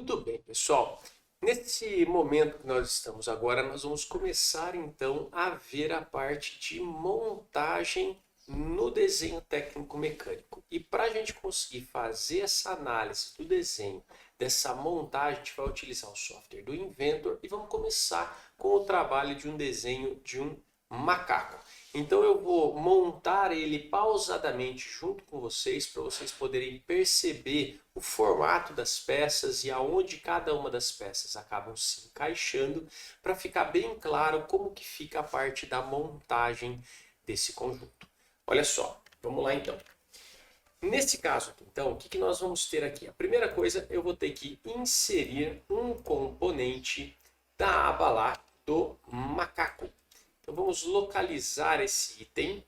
Muito bem, pessoal. Nesse momento que nós estamos agora, nós vamos começar então a ver a parte de montagem no desenho técnico mecânico. E para a gente conseguir fazer essa análise do desenho, dessa montagem, a gente vai utilizar o software do Inventor e vamos começar com o trabalho de um desenho de um macaco. Então eu vou montar ele pausadamente junto com vocês para vocês poderem perceber o formato das peças e aonde cada uma das peças acabam se encaixando para ficar bem claro como que fica a parte da montagem desse conjunto. Olha só, vamos lá então. Nesse caso, então, o que nós vamos ter aqui? A primeira coisa, eu vou ter que inserir um componente da aba lá do macaco. Então vamos localizar esse item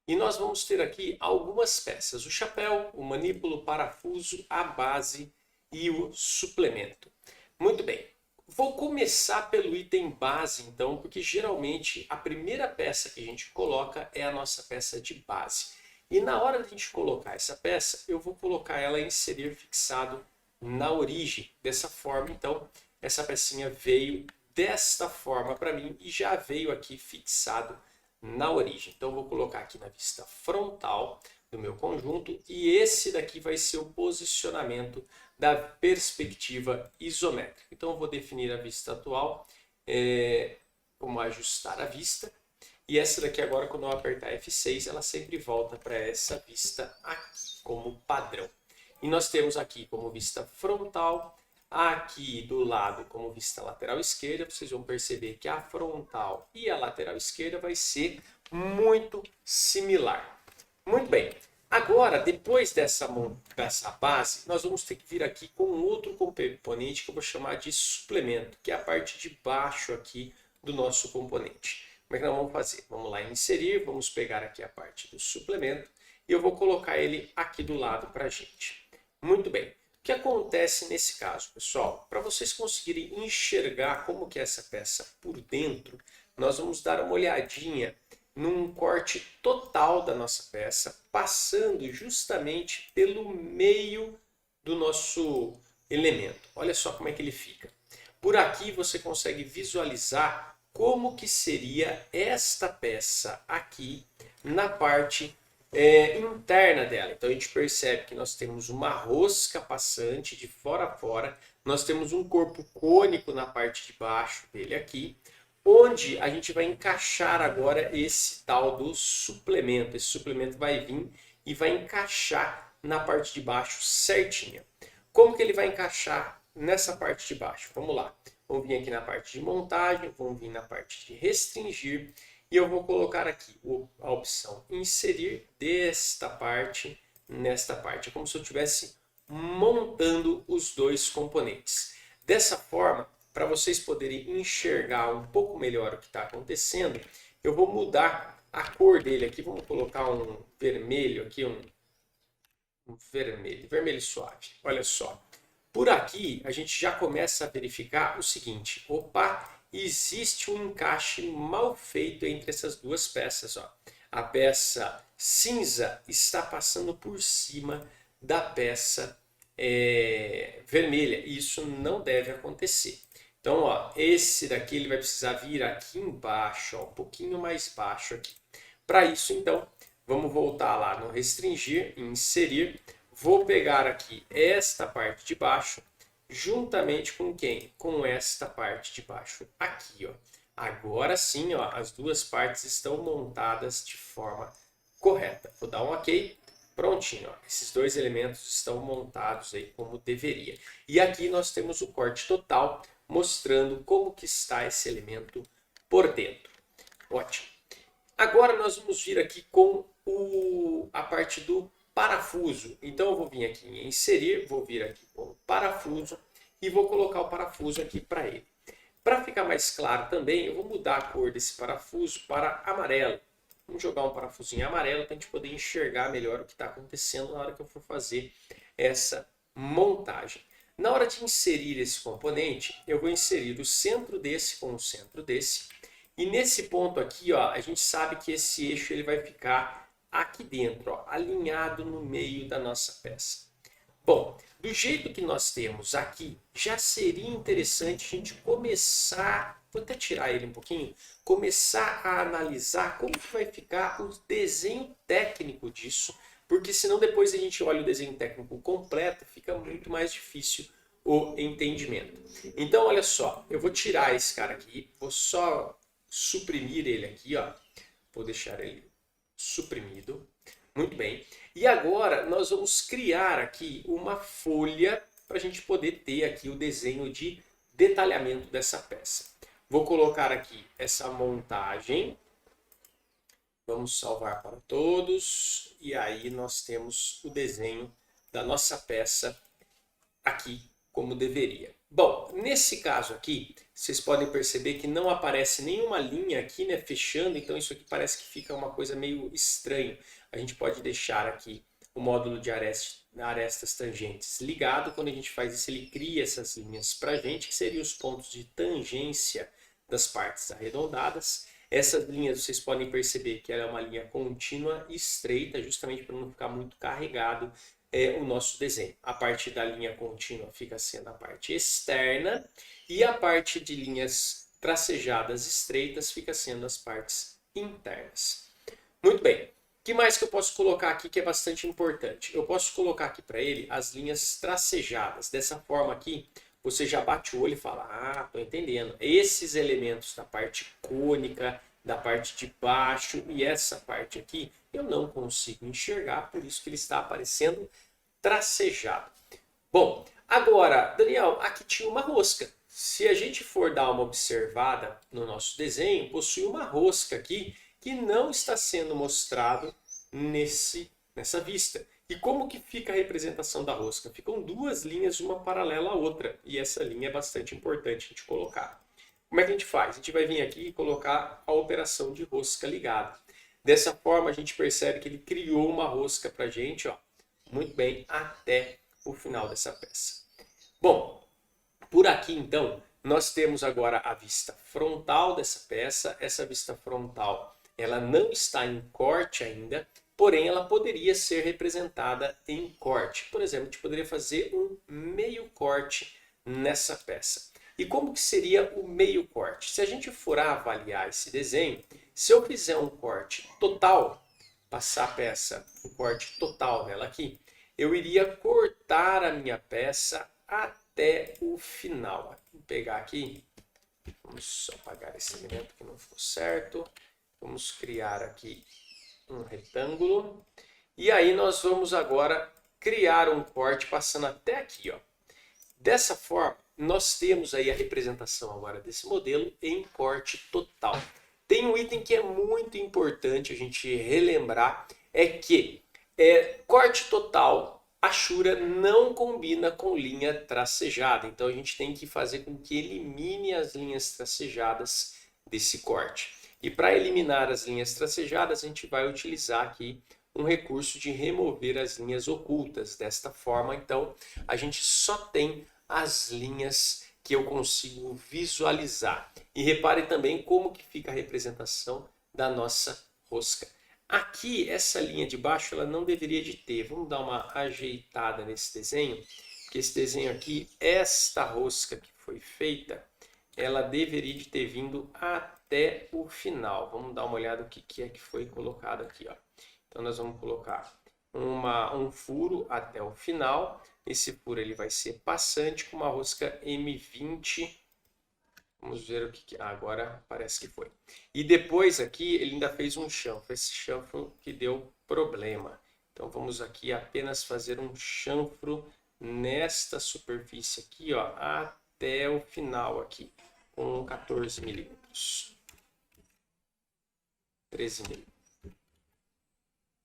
e nós vamos ter aqui algumas peças: o chapéu, o manípulo, o parafuso, a base e o suplemento. Muito bem, vou começar pelo item base então, porque geralmente a primeira peça que a gente coloca é a nossa peça de base. E na hora de a gente colocar essa peça, eu vou colocar ela em inserir fixado na origem. Dessa forma, então, essa pecinha veio desta forma para mim e já veio aqui fixado na origem. Então, eu vou colocar aqui na vista frontal do meu conjunto e esse daqui vai ser o posicionamento da perspectiva isométrica. Então, eu vou definir a vista atual, como ajustar a vista. E essa daqui agora, quando eu apertar F6, ela sempre volta para essa vista aqui como padrão. E nós temos aqui como vista frontal, aqui do lado como vista lateral esquerda. Vocês vão perceber que a frontal e a lateral esquerda vai ser muito similar. Muito bem. Agora, depois dessa base, nós vamos ter que vir aqui com outro componente que eu vou chamar de suplemento, que é a parte de baixo aqui do nosso componente. Como é que nós vamos fazer? Vamos lá em inserir, vamos pegar aqui a parte do suplemento e eu vou colocar ele aqui do lado para a gente. Muito bem. O que acontece nesse caso, pessoal? Para vocês conseguirem enxergar como que é essa peça por dentro, nós vamos dar uma olhadinha num corte total da nossa peça, passando justamente pelo meio do nosso elemento. Olha só como é que ele fica. Por aqui você consegue visualizar como que seria esta peça aqui na parte interna dela. Então a gente percebe que nós temos uma rosca passante de fora a fora, nós temos um corpo cônico na parte de baixo dele aqui, onde a gente vai encaixar agora esse tal do suplemento. Esse suplemento vai vir e vai encaixar na parte de baixo certinha. Como que ele vai encaixar nessa parte de baixo? Vamos lá. Vamos vir aqui na parte de montagem, vamos vir na parte de restringir e eu vou colocar aqui a opção inserir desta parte nesta parte. É como se eu estivesse montando os dois componentes. Dessa forma, para vocês poderem enxergar um pouco melhor o que está acontecendo, eu vou mudar a cor dele aqui. Vamos colocar um vermelho aqui, um vermelho suave. Olha só. Por aqui, a gente já começa a verificar o seguinte: opa, existe um encaixe mal feito entre essas duas peças. Ó. A peça cinza está passando por cima da peça vermelha. Isso não deve acontecer. Então, ó, esse daqui ele vai precisar vir aqui embaixo, ó, um pouquinho mais baixo aqui. Para isso, então, vamos voltar lá no restringir, inserir. Vou pegar aqui esta parte de baixo, juntamente com quem? Com esta parte de baixo aqui, ó. Agora sim, ó, as duas partes estão montadas de forma correta. Vou dar um OK, prontinho, ó. Esses dois elementos estão montados aí como deveria. E aqui nós temos o corte total, mostrando como que está esse elemento por dentro. Ótimo. Agora nós vamos vir aqui com a parte do parafuso. Então eu vou vir aqui em inserir, vou vir aqui com parafuso e vou colocar o parafuso aqui para ele. Para ficar mais claro também, eu vou mudar a cor desse parafuso para amarelo. Vamos jogar um parafusinho amarelo para a gente poder enxergar melhor o que está acontecendo na hora que eu for fazer essa montagem. Na hora de inserir esse componente, eu vou inserir o centro desse com o centro desse. E nesse ponto aqui, ó, a gente sabe que esse eixo ele vai ficar aqui dentro, ó, alinhado no meio da nossa peça. Bom, Do jeito que nós temos aqui, já seria interessante a gente começar, vou até tirar ele um pouquinho, começar a analisar como que vai ficar o desenho técnico disso, porque senão depois a gente olha o desenho técnico completo, fica muito mais difícil o entendimento. Então, olha só, eu vou tirar esse cara aqui, vou só suprimir ele aqui, ó. Vou deixar ele suprimido. Muito bem. E agora nós vamos criar aqui uma folha para a gente poder ter aqui o desenho de detalhamento dessa peça. Vou colocar aqui essa montagem. Vamos salvar para todos. E aí nós temos o desenho da nossa peça aqui como deveria. Bom, nesse caso aqui, vocês podem perceber que não aparece nenhuma linha aqui, né, fechando, então isso aqui parece que fica uma coisa meio estranho. A gente pode deixar aqui o módulo de arestas tangentes ligado. Quando a gente faz isso, ele cria essas linhas para a gente, que seriam os pontos de tangência das partes arredondadas. Essas linhas, vocês podem perceber que ela é uma linha contínua e estreita, justamente para não ficar muito carregado o nosso desenho. A parte da linha contínua fica sendo a parte externa e a parte de linhas tracejadas estreitas fica sendo as partes internas. Muito bem. O que mais que eu posso colocar aqui que é bastante importante? Eu posso colocar aqui para ele as linhas tracejadas. Dessa forma aqui, você já bate o olho e fala, ah, estou entendendo. Esses elementos da parte cônica, da parte de baixo e essa parte aqui, eu não consigo enxergar, por isso que ele está aparecendo tracejado. Bom, agora, Daniel, aqui tinha uma rosca. Se a gente for dar uma observada no nosso desenho, possui uma rosca aqui que não está sendo mostrado nessa vista. E como que fica a representação da rosca? Ficam duas linhas, uma paralela à outra. E essa linha é bastante importante a gente colocar. Como é que a gente faz? A gente vai vir aqui e colocar a operação de rosca ligada. Dessa forma, a gente percebe que ele criou uma rosca para a gente, ó, muito bem, até o final dessa peça. Bom, por aqui então, nós temos agora a vista frontal dessa peça. Essa vista frontal, ela não está em corte ainda, porém ela poderia ser representada em corte. Por exemplo, a gente poderia fazer um meio corte nessa peça. E como que seria o meio corte? Se a gente for avaliar esse desenho, se eu fizer um corte total, passar a peça, um corte total nela aqui, eu iria cortar a minha peça até o final. Vou pegar aqui, vamos só apagar esse elemento que não ficou certo. Vamos criar aqui um retângulo. E aí nós vamos agora criar um corte passando até aqui, ó. Dessa forma, nós temos aí a representação agora desse modelo em corte total. Tem um item que é muito importante a gente relembrar, é que corte total, Ashura não combina com linha tracejada. Então a gente tem que fazer com que elimine as linhas tracejadas desse corte. E para eliminar as linhas tracejadas, a gente vai utilizar aqui um recurso de remover as linhas ocultas. Desta forma, então, a gente só tem as linhas que eu consigo visualizar. E repare também como que fica a representação da nossa rosca. Aqui, essa linha de baixo, ela não deveria de ter. Vamos dar uma ajeitada nesse desenho, porque esse desenho aqui, esta rosca que foi feita, ela deveria de ter vindo até o final. Vamos dar uma olhada no que é que foi colocado aqui, ó. Então, nós vamos colocar um furo até o final. Esse furo ele vai ser passante com uma rosca M20. Vamos ver o que... agora parece que foi. E depois aqui ele ainda fez um chanfro. Esse chanfro que deu problema. Então vamos aqui apenas fazer um chanfro nesta superfície aqui, ó, até o final aqui, com 14 milímetros. 13 milímetros.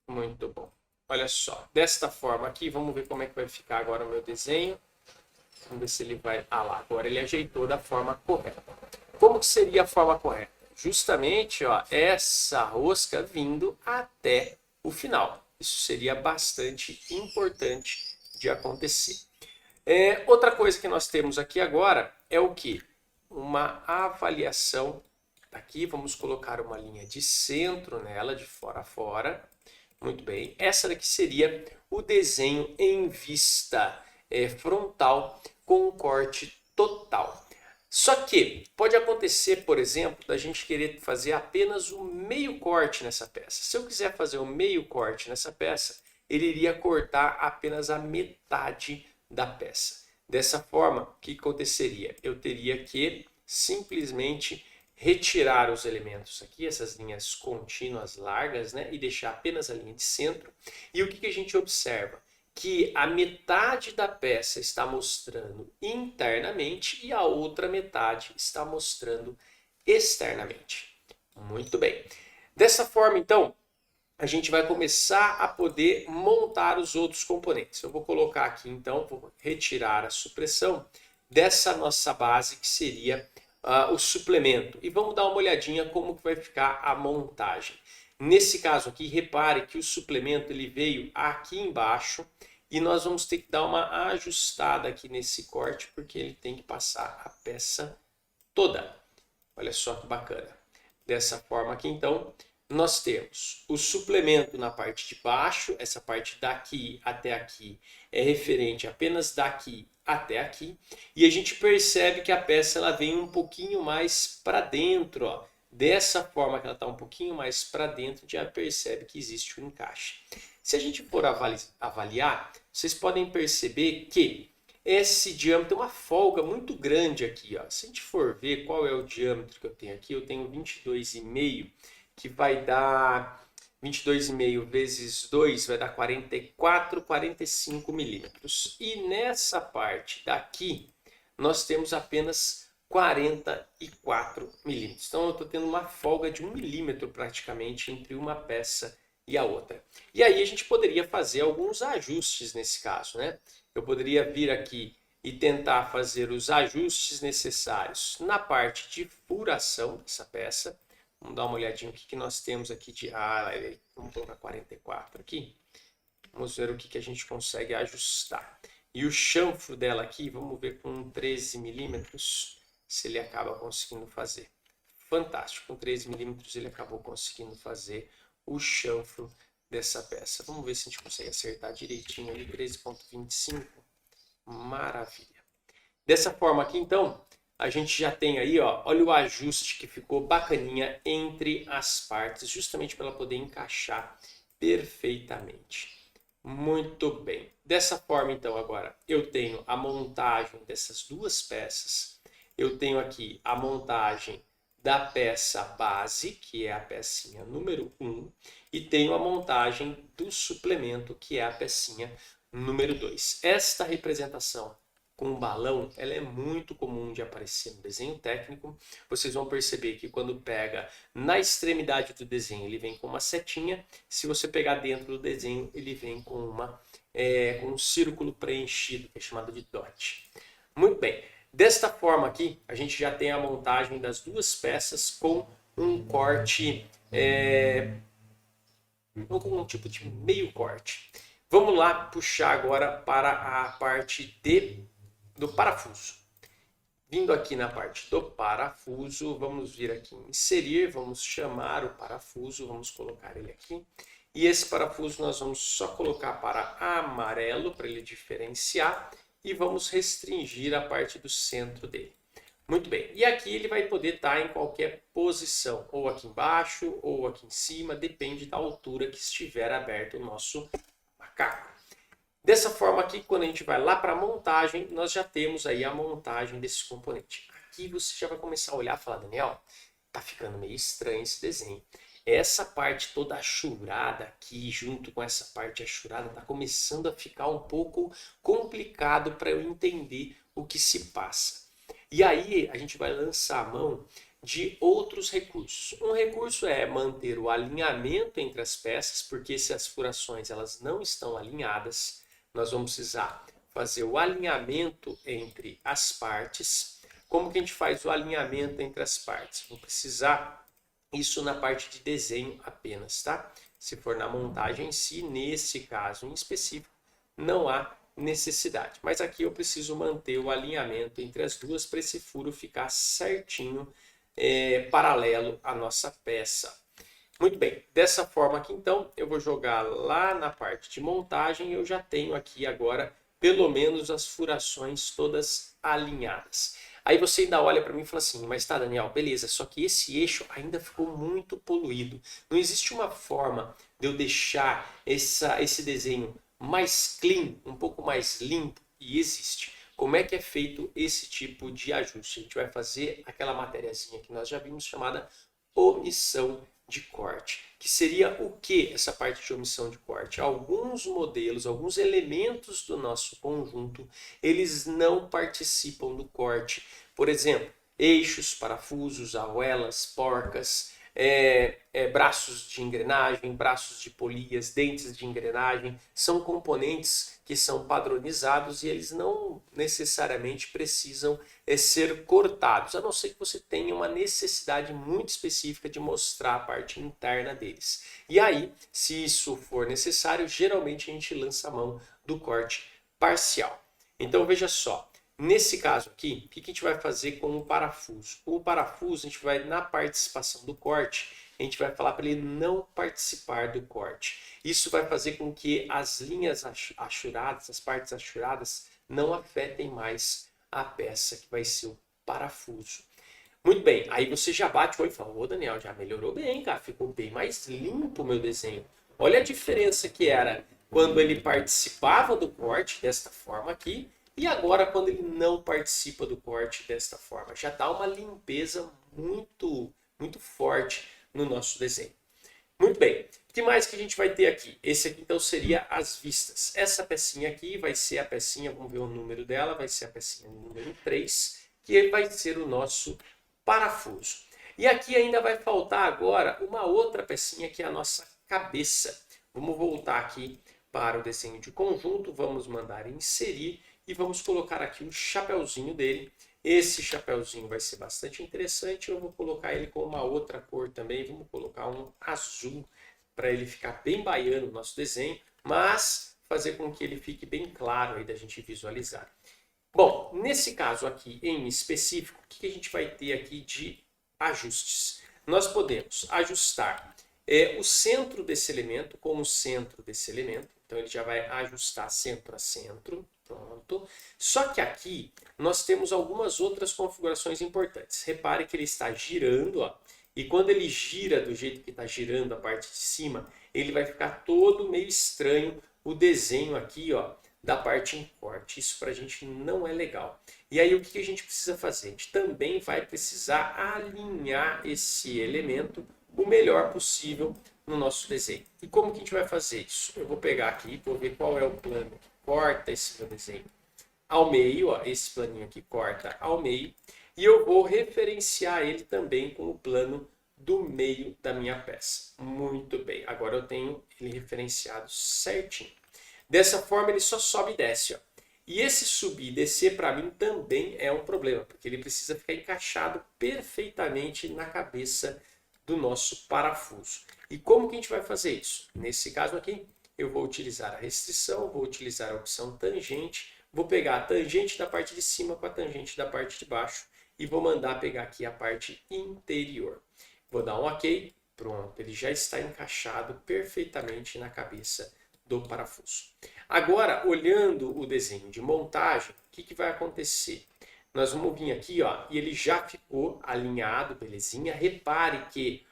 Muito bom. Olha só, desta forma aqui, vamos ver como é que vai ficar agora o meu desenho. Vamos ver se ele vai... ah lá, agora ele ajeitou da forma correta. Como que seria a forma correta? Justamente, ó, essa rosca vindo até o final. Isso seria bastante importante de acontecer. Outra coisa que nós temos aqui agora é o que? Uma avaliação. Aqui vamos colocar uma linha de centro nela, de fora a fora. Muito bem. Essa daqui seria o desenho em vista. frontal com um corte total. Só que pode acontecer, por exemplo, da gente querer fazer apenas o meio corte nessa peça. Se eu quiser fazer o meio corte nessa peça, ele iria cortar apenas a metade da peça. Dessa forma, o que aconteceria? Eu teria que simplesmente retirar os elementos aqui, essas linhas contínuas largas, né, e deixar apenas a linha de centro. E o que a gente observa? Que a metade da peça está mostrando internamente e a outra metade está mostrando externamente. Muito bem. Dessa forma, então, a gente vai começar a poder montar os outros componentes. Eu vou colocar aqui, então, vou retirar a supressão dessa nossa base, que seria o suplemento. E vamos dar uma olhadinha como que vai ficar a montagem. Nesse caso aqui, repare que o suplemento ele veio aqui embaixo e nós vamos ter que dar uma ajustada aqui nesse corte, porque ele tem que passar a peça toda. Olha só que bacana. Dessa forma aqui, então, nós temos o suplemento na parte de baixo, essa parte daqui até aqui é referente apenas daqui até aqui, e a gente percebe que a peça ela vem um pouquinho mais para dentro, ó. Dessa forma que ela está um pouquinho mais para dentro, já percebe que existe um encaixe. Se a gente for avaliar, vocês podem perceber que esse diâmetro tem uma folga muito grande aqui, ó. Se a gente for ver qual é o diâmetro que eu tenho aqui, eu tenho 22,5, que vai dar 22,5 vezes 2 vai dar 44, 45 milímetros. E nessa parte daqui, nós temos apenas 44 milímetros. Então eu estou tendo uma folga de 1 milímetro praticamente entre uma peça e a outra. E aí a gente poderia fazer alguns ajustes nesse caso, né? Eu poderia vir aqui e tentar fazer os ajustes necessários na parte de furação dessa peça. Vamos dar uma olhadinha o que nós temos aqui de... vamos colocar 44 aqui. Vamos ver o que a gente consegue ajustar. E o chanfro dela aqui, vamos ver com 13 milímetros se ele acaba conseguindo fazer. Fantástico, com 13 milímetros ele acabou conseguindo fazer o chanfro dessa peça. Vamos ver se a gente consegue acertar direitinho ali, 13,25. Maravilha. Dessa forma aqui, então, a gente já tem aí, ó, olha o ajuste que ficou bacaninha entre as partes, justamente para ela poder encaixar perfeitamente. Muito bem. Dessa forma, então, agora eu tenho a montagem dessas duas peças. Eu tenho aqui a montagem da peça base, que é a pecinha número 1, e tenho a montagem do suplemento, que é a pecinha número 2. Esta representação com balão, ela é muito comum de aparecer no desenho técnico. Vocês vão perceber que quando pega na extremidade do desenho, ele vem com uma setinha. Se você pegar dentro do desenho, ele vem com com um círculo preenchido, que é chamado de dot. Muito bem. Desta forma aqui, a gente já tem a montagem das duas peças com um corte, com um tipo de meio corte. Vamos lá puxar agora para a parte do parafuso. Vindo aqui na parte do parafuso, vamos vir aqui em inserir, vamos chamar o parafuso, vamos colocar ele aqui. E esse parafuso nós vamos só colocar para amarelo, para ele diferenciar, e vamos restringir a parte do centro dele. Muito bem, e aqui ele vai poder estar em qualquer posição, ou aqui embaixo, ou aqui em cima, depende da altura que estiver aberto o nosso macaco. Dessa forma aqui, quando a gente vai lá para a montagem, nós já temos aí a montagem desse componente. Aqui você já vai começar a olhar e falar, Daniel, tá ficando meio estranho esse desenho. Essa parte toda achurada aqui, junto com essa parte achurada, tá começando a ficar um pouco complicado para eu entender o que se passa. E aí a gente vai lançar a mão de outros recursos. Um recurso é manter o alinhamento entre as peças, porque se as furações elas não estão alinhadas, nós vamos precisar fazer o alinhamento entre as partes. Como que a gente faz o alinhamento entre as partes? Vou precisar isso na parte de desenho apenas, tá? Se for na montagem em si, nesse caso em específico, não há necessidade. Mas aqui eu preciso manter o alinhamento entre as duas para esse furo ficar certinho, paralelo à nossa peça. Muito bem, dessa forma aqui então, eu vou jogar lá na parte de montagem, eu já tenho aqui agora pelo menos as furações todas alinhadas. Aí você ainda olha para mim e fala assim, mas tá, Daniel, beleza, só que esse eixo ainda ficou muito poluído. Não existe uma forma de eu deixar esse desenho mais clean, um pouco mais limpo? E existe. Como é que é feito esse tipo de ajuste? A gente vai fazer aquela matériazinha que nós já vimos chamada omissão de corte. Que seria o que essa parte de omissão de corte? Alguns modelos, alguns elementos do nosso conjunto, eles não participam do corte. Por exemplo, eixos, parafusos, arruelas, porcas, braços de engrenagem, braços de polias, dentes de engrenagem, são componentes que são padronizados e eles não necessariamente precisam ser cortados, a não ser que você tenha uma necessidade muito específica de mostrar a parte interna deles. E aí, se isso for necessário, geralmente a gente lança a mão do corte parcial. Então veja só, nesse caso aqui, o que a gente vai fazer com o parafuso? O parafuso, a gente vai, na participação do corte, a gente vai falar para ele não participar do corte. Isso vai fazer com que as linhas achuradas, as partes achuradas, não afetem mais a peça que vai ser o parafuso. Muito bem, aí você já bate o olho e fala, ô Daniel, já melhorou bem, cara, ficou bem mais limpo o meu desenho. Olha a diferença que era quando ele participava do corte desta forma aqui, e agora quando ele não participa do corte desta forma. Já dá uma limpeza muito, muito forte no nosso desenho. Muito bem, o que mais que a gente vai ter aqui? Esse aqui então seria as vistas. Essa pecinha aqui vai ser a pecinha, vamos ver o número dela, vai ser a pecinha número 3, que vai ser o nosso parafuso. E aqui ainda vai faltar agora uma outra pecinha que é a nossa cabeça. Vamos voltar aqui para o desenho de conjunto, vamos mandar inserir e vamos colocar aqui o chapeuzinho dele. Esse chapeuzinho vai ser bastante interessante, eu vou colocar ele com uma outra cor também, vamos colocar um azul para ele ficar bem baiano no nosso desenho, mas fazer com que ele fique bem claro aí da gente visualizar. Bom, nesse caso aqui em específico, o que a gente vai ter aqui de ajustes? Nós podemos ajustar o centro desse elemento com o centro desse elemento, então ele já vai ajustar centro a centro. Pronto. Só que aqui nós temos algumas outras configurações importantes. Repare que ele está girando, ó, e quando ele gira do jeito que está girando a parte de cima, ele vai ficar todo meio estranho o desenho aqui, ó, da parte em corte. Isso para a gente não é legal. E aí o que a gente precisa fazer? A gente também vai precisar alinhar esse elemento o melhor possível no nosso desenho. E como que a gente vai fazer isso? Eu vou pegar aqui, vou ver qual é o plano que corta esse meu desenho ao meio, ó, esse planinho aqui corta ao meio, e eu vou referenciar ele também com o plano do meio da minha peça. Muito bem, agora eu tenho ele referenciado certinho. Dessa forma ele só sobe e desce, ó. E esse subir e descer para mim também é um problema, porque ele precisa ficar encaixado perfeitamente na cabeça do nosso parafuso. E como que a gente vai fazer isso? Nesse caso aqui, eu vou utilizar a restrição, vou utilizar a opção tangente, vou pegar a tangente da parte de cima com a tangente da parte de baixo e vou mandar pegar aqui a parte interior. Vou dar um OK, pronto, ele já está encaixado perfeitamente na cabeça do parafuso. Agora, olhando o desenho de montagem, o que vai acontecer? Nós vamos vir aqui, ó, e ele já ficou alinhado, belezinha. Repare que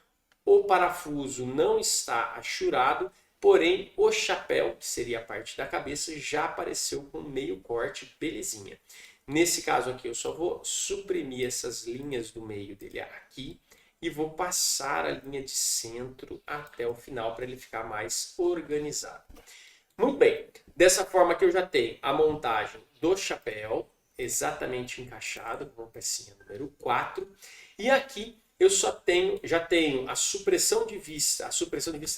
o parafuso não está achurado, porém o chapéu, que seria a parte da cabeça, já apareceu com meio corte, belezinha. Nesse caso aqui eu só vou suprimir essas linhas do meio dele aqui e vou passar a linha de centro até o final para ele ficar mais organizado. Muito bem, dessa forma que eu já tenho a montagem do chapéu exatamente encaixado com a pecinha número 4 e aqui eu já tenho a supressão de vista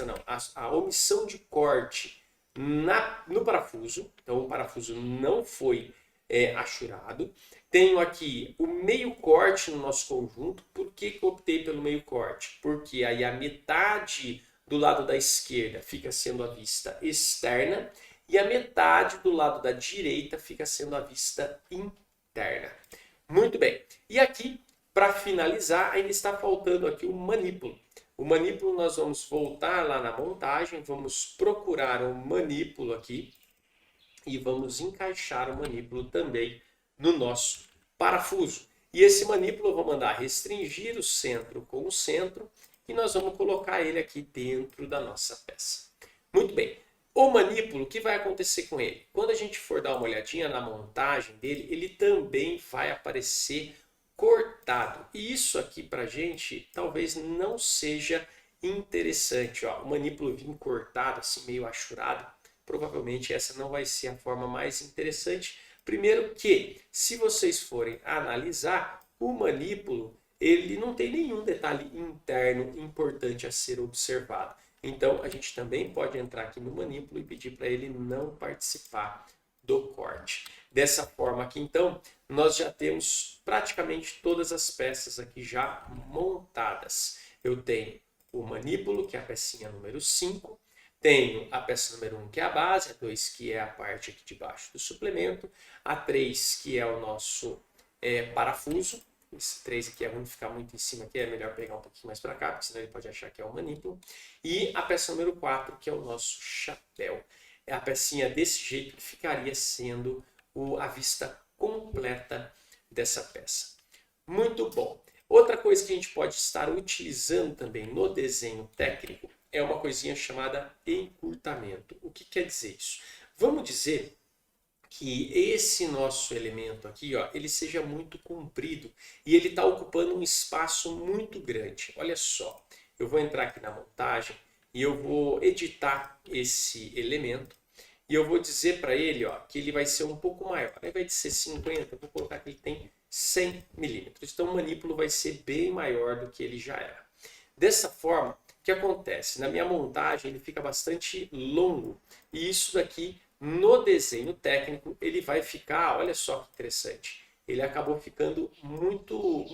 não, a omissão de corte no parafuso, então o parafuso não foi achurado. Tenho aqui o meio corte no nosso conjunto. Por que eu optei pelo meio corte? Porque aí a metade do lado da esquerda fica sendo a vista externa e a metade do lado da direita fica sendo a vista interna. Muito bem. E aqui, para finalizar, ainda está faltando aqui o manípulo. O manípulo nós vamos voltar lá na montagem, vamos procurar um manípulo aqui e vamos encaixar o manípulo também no nosso parafuso. E esse manípulo eu vou mandar restringir o centro com o centro e nós vamos colocar ele aqui dentro da nossa peça. Muito bem. O manípulo, o que vai acontecer com ele? Quando a gente for dar uma olhadinha na montagem dele, ele também vai aparecer cortado. E isso aqui para a gente talvez não seja interessante. Ó. O manípulo vir cortado, assim meio achurado, provavelmente essa não vai ser a forma mais interessante. Primeiro que, se vocês forem analisar, o manípulo ele não tem nenhum detalhe interno importante a ser observado. Então, a gente também pode entrar aqui no manípulo e pedir para ele não participar do corte. Dessa forma aqui, então, nós já temos praticamente todas as peças aqui já montadas. Eu tenho o manípulo, que é a pecinha número 5. Tenho a peça número 1, que é a base, a 2, que é a parte aqui de baixo do suplemento, a 3, que é o nosso parafuso. Esse 3 aqui é ruim ficar muito em cima aqui, é melhor pegar um pouquinho mais para cá, porque senão ele pode achar que é um manípulo. E a peça número 4, que é o nosso chapéu. É a pecinha desse jeito que ficaria sendo a vista completa dessa peça. Muito bom. Outra coisa que a gente pode estar utilizando também no desenho técnico é uma coisinha chamada encurtamento. O que quer dizer isso? Vamos dizer que esse nosso elemento aqui, ó, ele seja muito comprido e ele está ocupando um espaço muito grande. Olha só, eu vou entrar aqui na montagem e eu vou editar esse elemento e eu vou dizer para ele, ó, que ele vai ser um pouco maior. Ao invés de ser 50, eu vou colocar que ele tem 100 milímetros. Então o manípulo vai ser bem maior do que ele já era. Dessa forma, o que acontece? Na minha montagem ele fica bastante longo e isso daqui no desenho técnico ele vai ficar, olha só que interessante, ele acabou ficando muito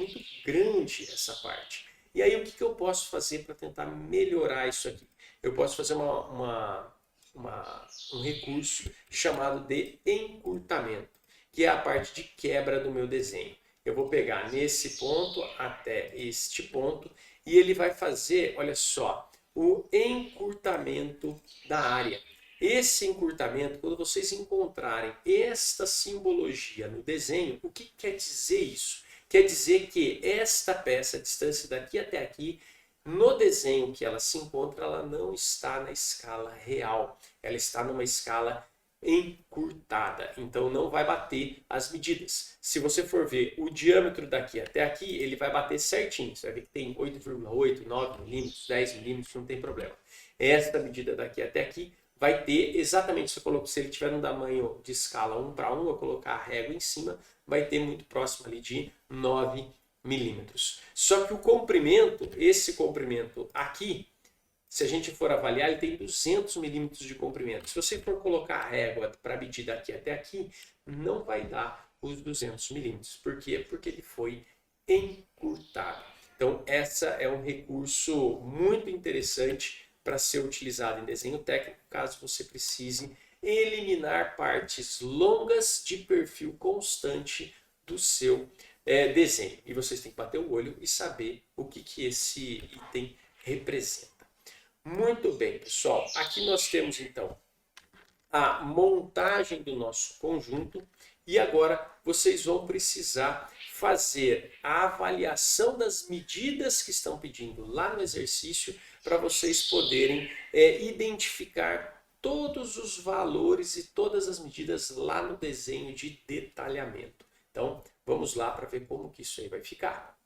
grande essa parte. E aí o que eu posso fazer para tentar melhorar isso aqui? Eu posso fazer um recurso chamado de encurtamento, que é a parte de quebra do meu desenho. Eu vou pegar nesse ponto até este ponto e ele vai fazer, olha só, o encurtamento da área. Esse encurtamento, quando vocês encontrarem esta simbologia no desenho, o que quer dizer isso? Quer dizer que esta peça, a distância daqui até aqui, no desenho que ela se encontra, ela não está na escala real. Ela está numa escala encurtada, então não vai bater as medidas. Se você for ver o diâmetro daqui até aqui, ele vai bater certinho. Você vai ver que tem 8,8, 9 milímetros, 10 milímetros, não tem problema. Esta medida daqui até aqui vai ter exatamente, se ele tiver um tamanho de escala 1 para 1, eu colocar a régua em cima, vai ter muito próximo ali de 9 milímetros. Só que o comprimento, esse comprimento aqui, se a gente for avaliar, ele tem 200 milímetros de comprimento. Se você for colocar a régua para medir daqui até aqui, não vai dar os 200 milímetros. Por quê? Porque ele foi encurtado. Então, essa é um recurso muito interessante para ser utilizado em desenho técnico, caso você precise eliminar partes longas de perfil constante do seu desenho. E vocês têm que bater o olho e saber o que esse item representa. Muito bem, pessoal. Aqui nós temos, então, a montagem do nosso conjunto e agora vocês vão precisar fazer a avaliação das medidas que estão pedindo lá no exercício para vocês poderem identificar todos os valores e todas as medidas lá no desenho de detalhamento. Então, vamos lá para ver como que isso aí vai ficar.